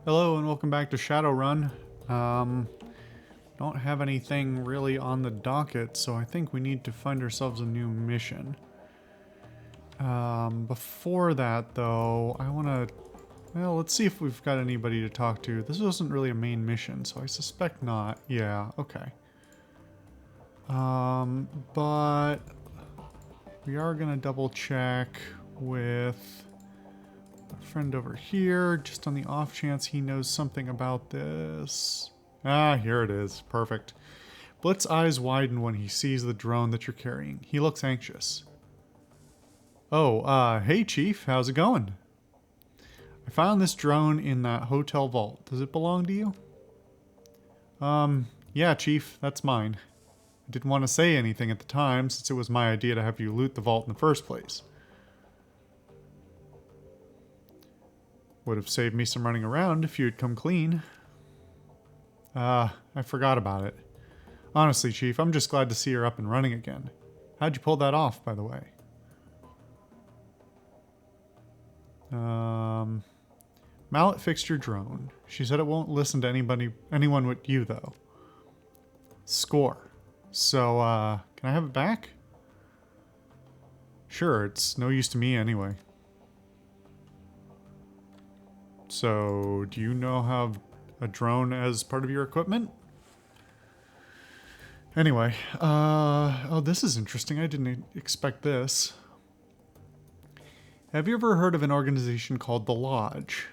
Hello and welcome back to Shadowrun. Don't have anything really on the docket, so I think we need to find ourselves a new mission. Before that, though, I want to... Well, let's see if we've got anybody to talk to. This wasn't really a main mission, so I suspect not. Yeah, okay. But... We are going to double check with... a friend over here, just on the off chance he knows something about this. Ah, here it is. Perfect. Blitz's eyes widen when he sees the drone that you're carrying. He looks anxious. Oh, hey Chief, how's it going? I found this drone in that hotel vault. Does it belong to you? Yeah, Chief, that's mine. I didn't want to say anything at the time, since it was my idea to have you loot the vault in the first place. Would have saved me some running around if you had come clean. I forgot about it. Honestly, Chief, I'm just glad to see her up and running again. How'd you pull that off, by the way? Mallet fixed your drone. She said it won't listen to anyone but you, though. Score. So, can I have it back? Sure, it's no use to me anyway. So, do you know how a drone as part of your equipment? Anyway, oh, this is interesting. I didn't expect this. Have you ever heard of an organization called the Lodge?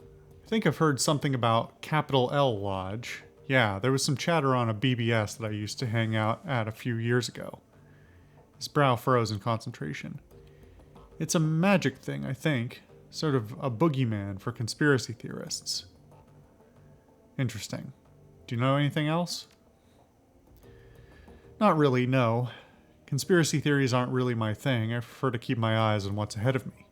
I think I've heard something about Capital L Lodge. Yeah, there was some chatter on a BBS that I used to hang out at a few years ago. His brow froze in concentration. It's a magic thing, I think. Sort of a boogeyman for conspiracy theorists. Interesting. Do you know anything else? Not really, no. Conspiracy theories aren't really my thing. I prefer to keep my eyes on what's ahead of me.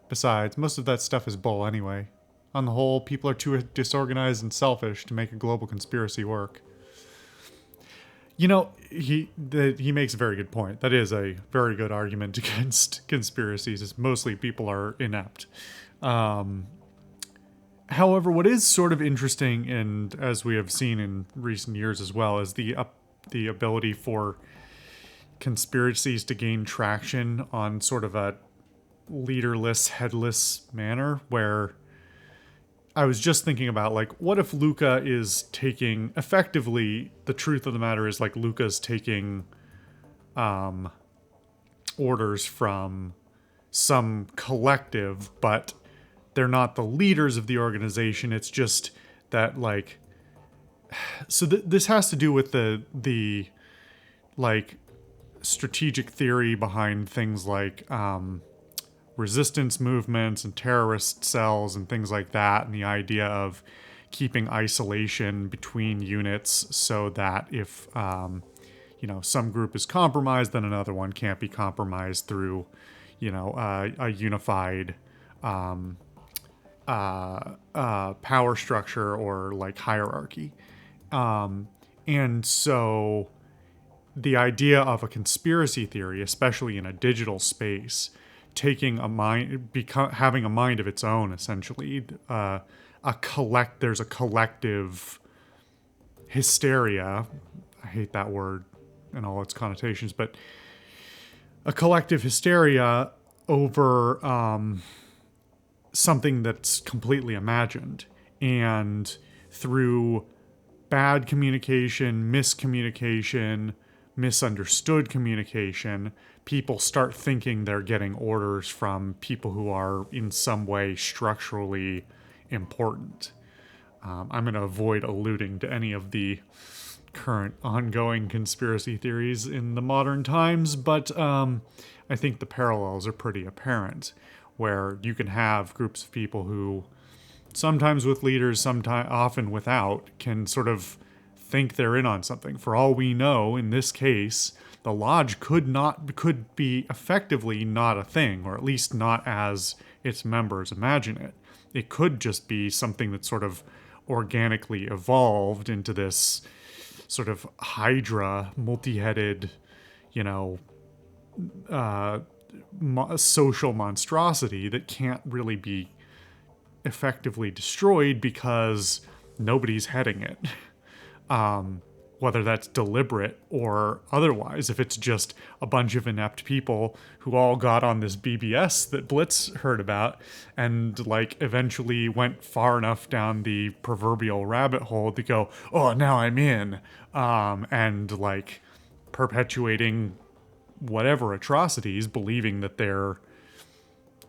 Besides, most of that stuff is bull anyway. On the whole, people are too disorganized and selfish to make a global conspiracy work. You know, he makes a very good point. That is a very good argument against conspiracies, is mostly people are inept. However, what is sort of interesting, and as we have seen in recent years as well, is the ability for conspiracies to gain traction on sort of a leaderless, headless manner, where I was just thinking about, like, what if Luca is taking, effectively, the truth of the matter is, like, Luca's taking orders from some collective, but they're not the leaders of the organization. It's just that, like, so this has to do with the like, strategic theory behind things like, resistance movements and terrorist cells and things like that, and the idea of keeping isolation between units so that if some group is compromised, then another one can't be compromised through a unified power structure or like hierarchy. And so the idea of a conspiracy theory, especially in a digital space, taking a mind, having a mind of its own, essentially, there's a collective hysteria. I hate that word and all its connotations, but a collective hysteria over something that's completely imagined, and through bad communication, miscommunication, misunderstood communication, people start thinking they're getting orders from people who are in some way structurally important. I'm going to avoid alluding to any of the current ongoing conspiracy theories in the modern times, but I think the parallels are pretty apparent, where you can have groups of people who, sometimes with leaders, often without, can sort of think they're in on something. For all we know, in this case, the Lodge could be effectively not a thing, or at least not as its members imagine it. It could just be something that sort of organically evolved into this sort of hydra, multi-headed, social monstrosity that can't really be effectively destroyed because nobody's heading it. Whether that's deliberate or otherwise, if it's just a bunch of inept people who all got on this BBS that Blitz heard about and like eventually went far enough down the proverbial rabbit hole to go, oh, now I'm in, and like perpetuating whatever atrocities, believing that they're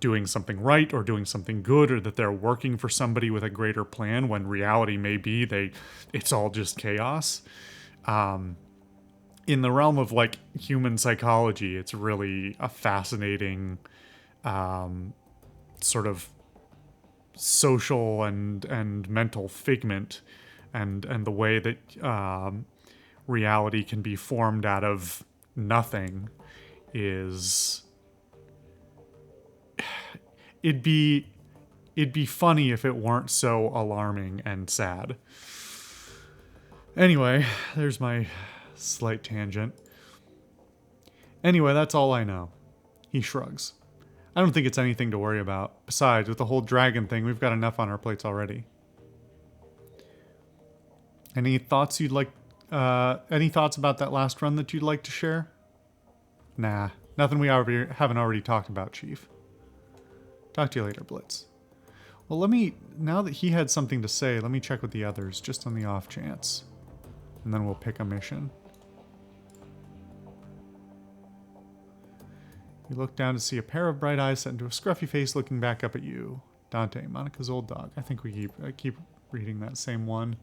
doing something right or doing something good or that they're working for somebody with a greater plan when reality may be it's all just chaos. In the realm of like human psychology, it's really a fascinating sort of social and mental figment, and the way that reality can be formed out of nothing is it'd be funny if it weren't so alarming and sad. Anyway, there's my slight tangent. Anyway, that's all I know. He shrugs. I don't think it's anything to worry about. Besides, with the whole dragon thing, we've got enough on our plates already. Any thoughts you'd like, any thoughts about that last run that you'd like to share? Nah, nothing we haven't already talked about, Chief. Talk to you later, Blitz. Well, now that he had something to say, let me check with the others, just on the off chance. And then we'll pick a mission. You look down to see a pair of bright eyes set into a scruffy face looking back up at you. Dante, Monica's old dog. I think I keep reading that same one.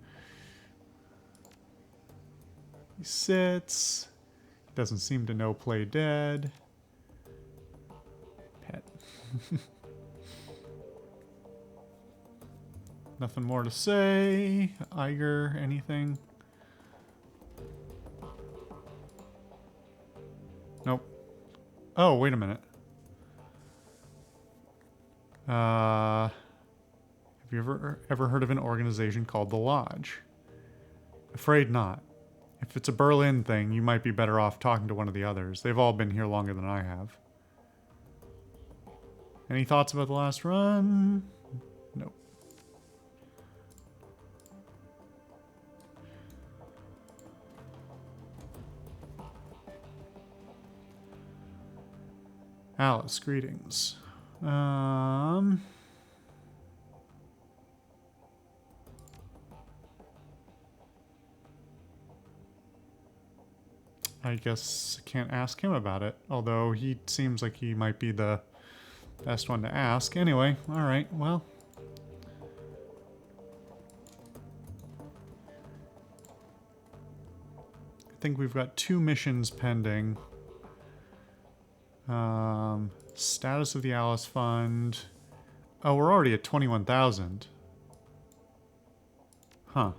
He sits. Doesn't seem to know play dead. Pet. Nothing more to say. Iger, anything? Nope. Oh, wait a minute. Have you ever heard of an organization called the Lodge? Afraid not. If it's a Berlin thing, you might be better off talking to one of the others. They've all been here longer than I have. Any thoughts about the last run? Nope. Alice, greetings. I guess I can't ask him about it, although he seems like he might be the best one to ask. Anyway, alright, well. I think we've got 2 missions pending. Status of the Alice Fund. Oh, we're already at 21,000. Huh.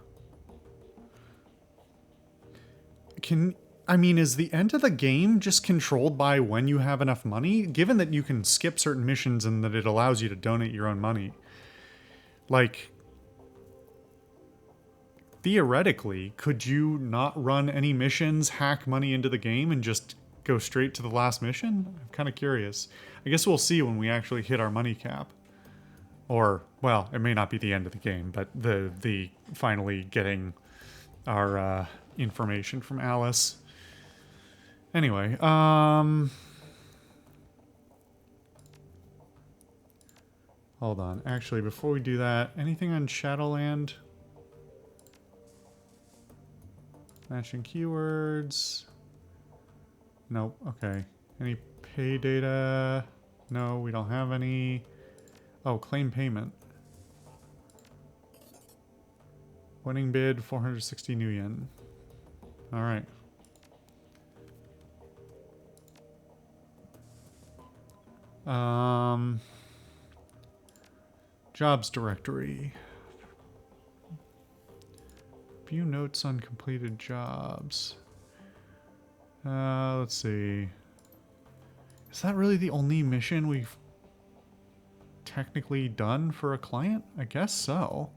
I mean, is the end of the game just controlled by when you have enough money? Given that you can skip certain missions and that it allows you to donate your own money. Like, theoretically, could you not run any missions, hack money into the game, and just go straight to the last mission? I'm kind of curious. I guess we'll see when we actually hit our money cap. Or, well, it may not be the end of the game, but the finally getting our information from Alice. Anyway, hold on. Actually, before we do that, anything on Shadowland? Matching keywords. Nope. Okay. Any pay data? No, we don't have any. Oh, claim payment. Winning bid, 460 new yen. All right. Jobs directory. View notes on completed jobs. Let's see. Is that really the only mission we've technically done for a client? I guess so.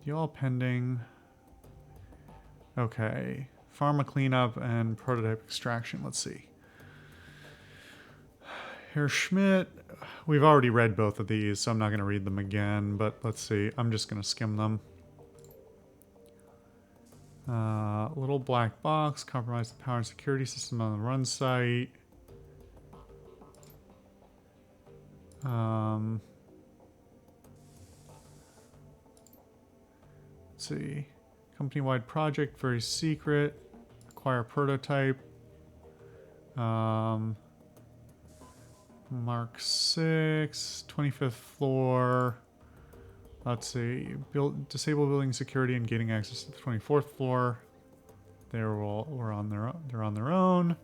You all pending. Okay. Pharma cleanup and prototype extraction. Let's see. Herr Schmidt, we've already read both of these, so I'm not going to read them again, but let's see. I'm just going to skim them. Little black box, compromise the power and security system on the run site. Let's see. Company-wide project, very secret. Acquire prototype. Mark 6, 25th floor. Let's see. Disable building security and gaining access to the 24th floor. They're on their own.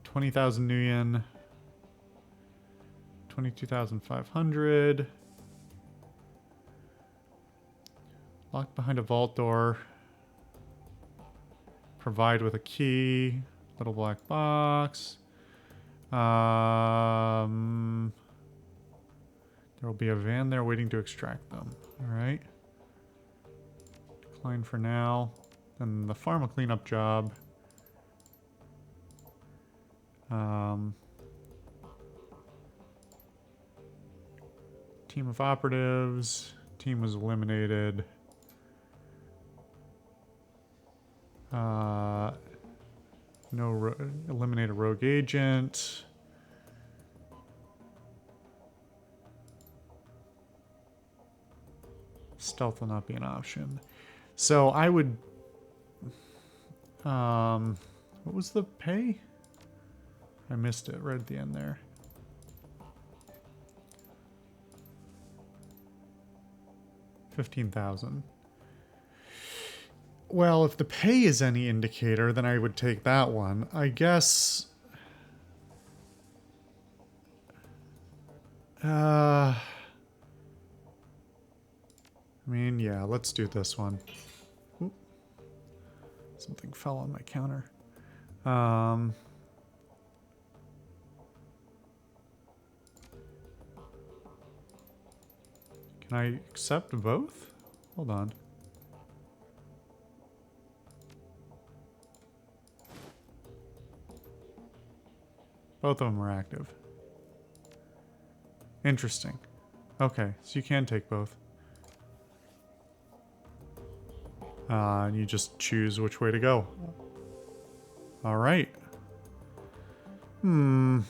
20,000 Nuyen. 22,500. Locked behind a vault door. Provide with a key. Little black box. There will be a van there waiting to extract them. Alright. Decline for now. Then the pharma cleanup job. Team of operatives. Team was eliminated. Eliminate a rogue agent. Stealth will not be an option. So I would... what was the pay? I missed it right at the end there. $15,000. Well, if the pay is any indicator, then I would take that one. I guess... I mean, yeah, let's do this one. Oop. Something fell on my counter. Can I accept both? Hold on. Both of them are active. Interesting. Okay, so you can take both. And you just choose which way to go. Alright. The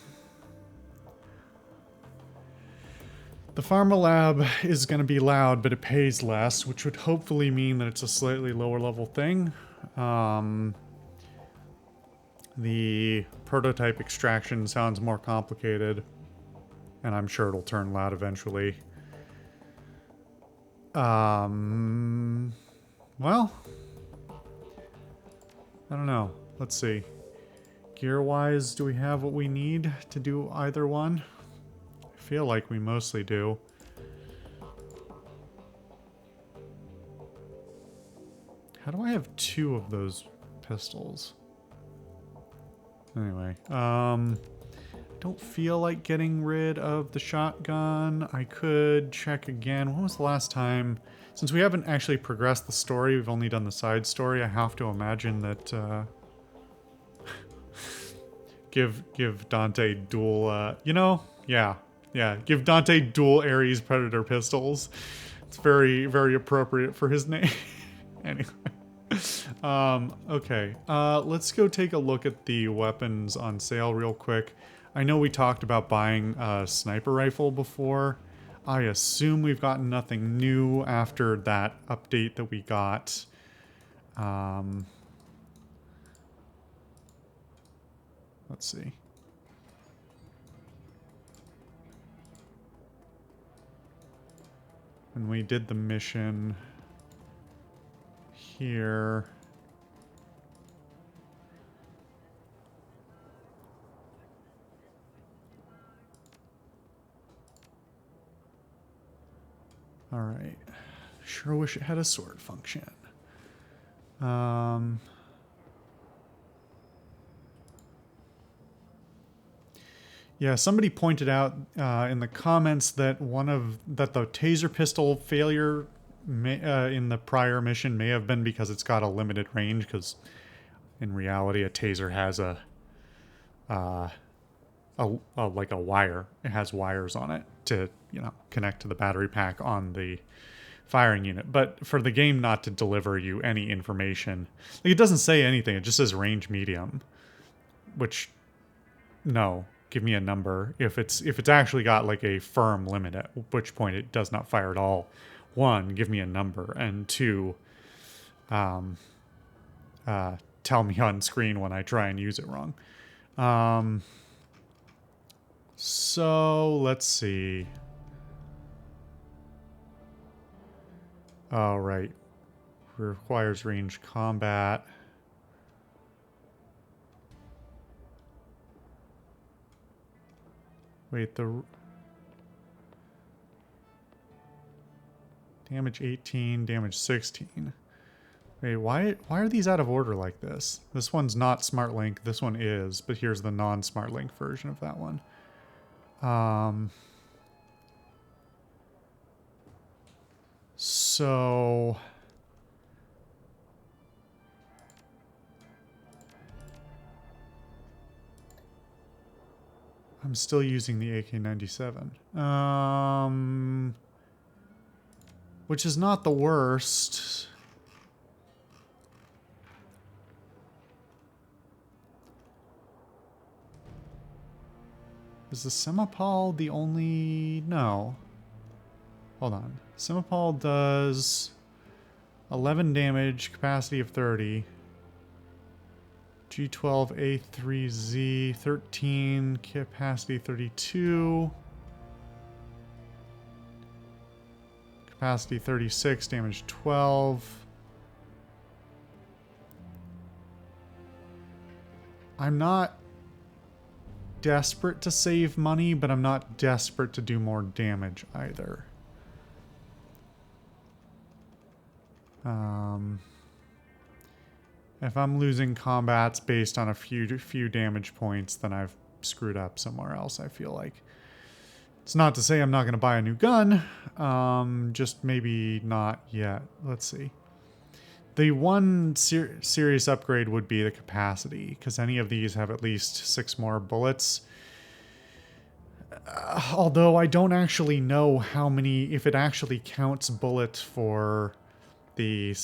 pharma lab is going to be loud, but it pays less, which would hopefully mean that it's a slightly lower level thing. The prototype extraction sounds more complicated, and I'm sure it'll turn loud eventually. Well, I don't know. Let's see. Gear-wise, do we have what we need to do either one? I feel like we mostly do. How do I have two of those pistols? Anyway, don't feel like getting rid of the shotgun. I could check again. When was the last time? Since we haven't actually progressed the story, we've only done the side story, I have to imagine that, give Dante dual, give Dante dual Ares Predator pistols. It's very, very appropriate for his name. Anyway. Okay. Let's go take a look at the weapons on sale real quick. I know we talked about buying a sniper rifle before. I assume we've gotten nothing new after that update that we got. Let's see. When we did the mission here. All right. Sure wish it had a sword function. Yeah, somebody pointed out in the comments that the taser pistol failure in the prior mission may have been because it's got a limited range, because in reality a taser has a like a wire. It has wires on it to, you know, connect to the battery pack on the firing unit. But for the game not to deliver you any information, like it doesn't say anything. It just says range medium, which no, give me a number. If it's actually got like a firm limit, at which point it does not fire at all. One, give me a number, and two, tell me on screen when I try and use it wrong. So let's see. All right, requires range combat. Wait, the damage 18, damage 16. Wait, why are these out of order like this? This one's not Smart Link, this one is, but here's the non-Smart Link version of that one. So I'm still using the AK-97. Which is not the worst. Is the Semapal the only... No. Hold on. Semapal does 11 damage, capacity of 30. G12A3Z, 13, capacity 32. Capacity 36, damage 12. I'm not desperate to save money, but I'm not desperate to do more damage either. If I'm losing combats based on a few damage points, then I've screwed up somewhere else, I feel like. It's not to say I'm not going to buy a new gun, just maybe not yet. Let's see. The one serious upgrade would be the capacity, because any of these have at least 6 more bullets. Although I don't actually know how many, if it actually counts bullets for the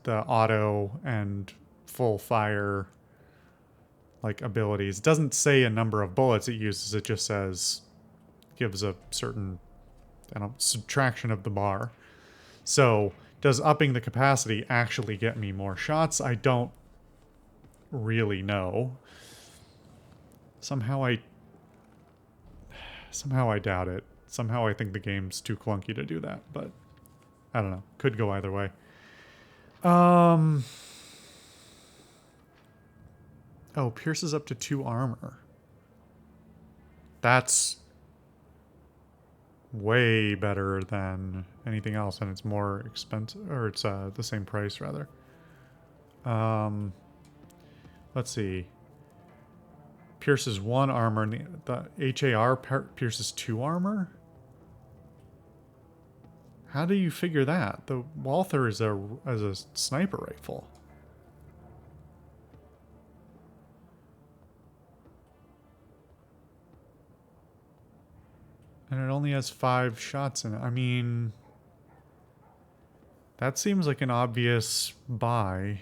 auto and full fire like abilities. It doesn't say a number of bullets it uses, it just says, gives a certain, I don't know, subtraction of the bar. So does upping the capacity actually get me more shots? I don't really know. Somehow I doubt it. Somehow I think the game's too clunky to do that, but I don't know. Could go either way. Oh, pierces up to 2 armor. That's way better than anything else, and it's more expensive, or it's the same price rather. Let's see. Pierces 1 armor, and the HAR pierces 2 armor? How do you figure that? The Walther is a sniper rifle. And it only has 5 shots in it. I mean, that seems like an obvious buy.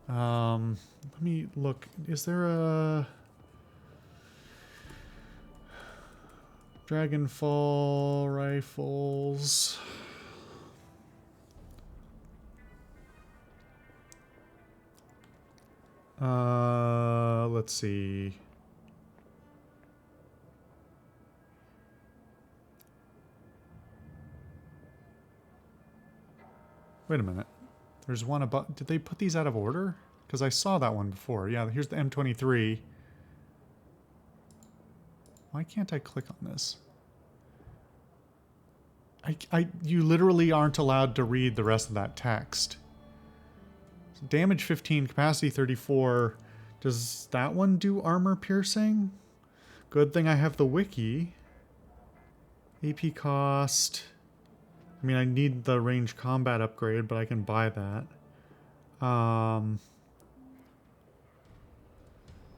Let me look. Is there a Dragonfall rifles? Let's see. Wait a minute. There's one above. Did they put these out of order? Because I saw that one before. Yeah, here's the M23. Why can't I click on this? You literally aren't allowed to read the rest of that text. Damage 15, capacity 34. Does that one do armor piercing? Good thing I have the wiki. AP cost. I mean, I need the range combat upgrade, but I can buy that.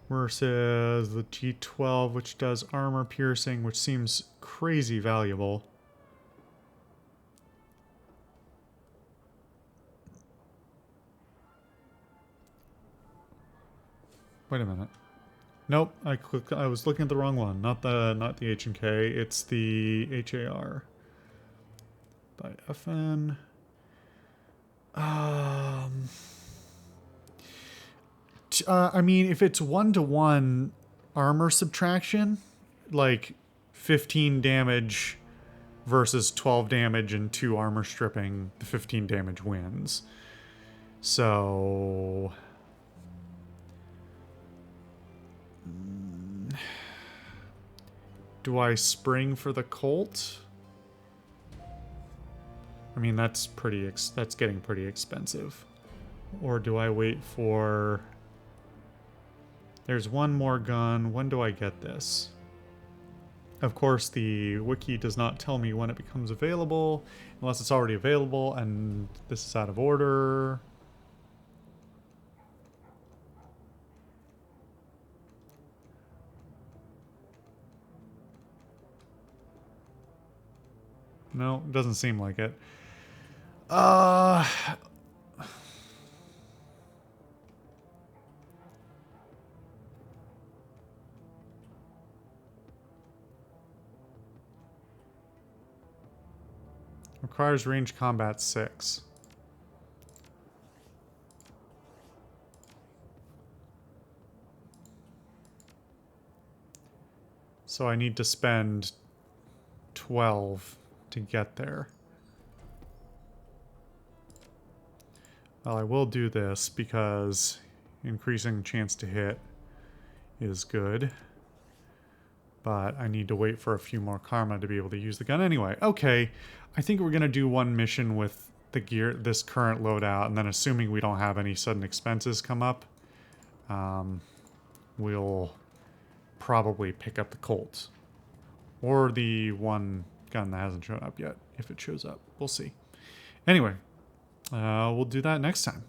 versus the G12, which does armor piercing, which seems crazy valuable. Wait a minute. Nope, I was looking at the wrong one. Not the H and K. It's the HAR by FN. I mean, if it's 1-to-1 armor subtraction, like 15 damage versus 12 damage and 2 armor stripping, the 15 damage wins. So do I spring for the Colt? I mean, that's getting pretty expensive. Or do I wait for... There's one more gun. When do I get this? Of course, the wiki does not tell me when it becomes available, unless it's already available, and this is out of order. No, it doesn't seem like it. Requires range combat 6. So I need to spend 12 to get there. Well, I will do this because increasing chance to hit is good. But I need to wait for a few more karma to be able to use the gun anyway. Okay, I think we're going to do one mission with the gear, this current loadout, and then assuming we don't have any sudden expenses come up, we'll probably pick up the Colt. Or the one gun that hasn't shown up yet, if it shows up. We'll see. Anyway, we'll do that next time.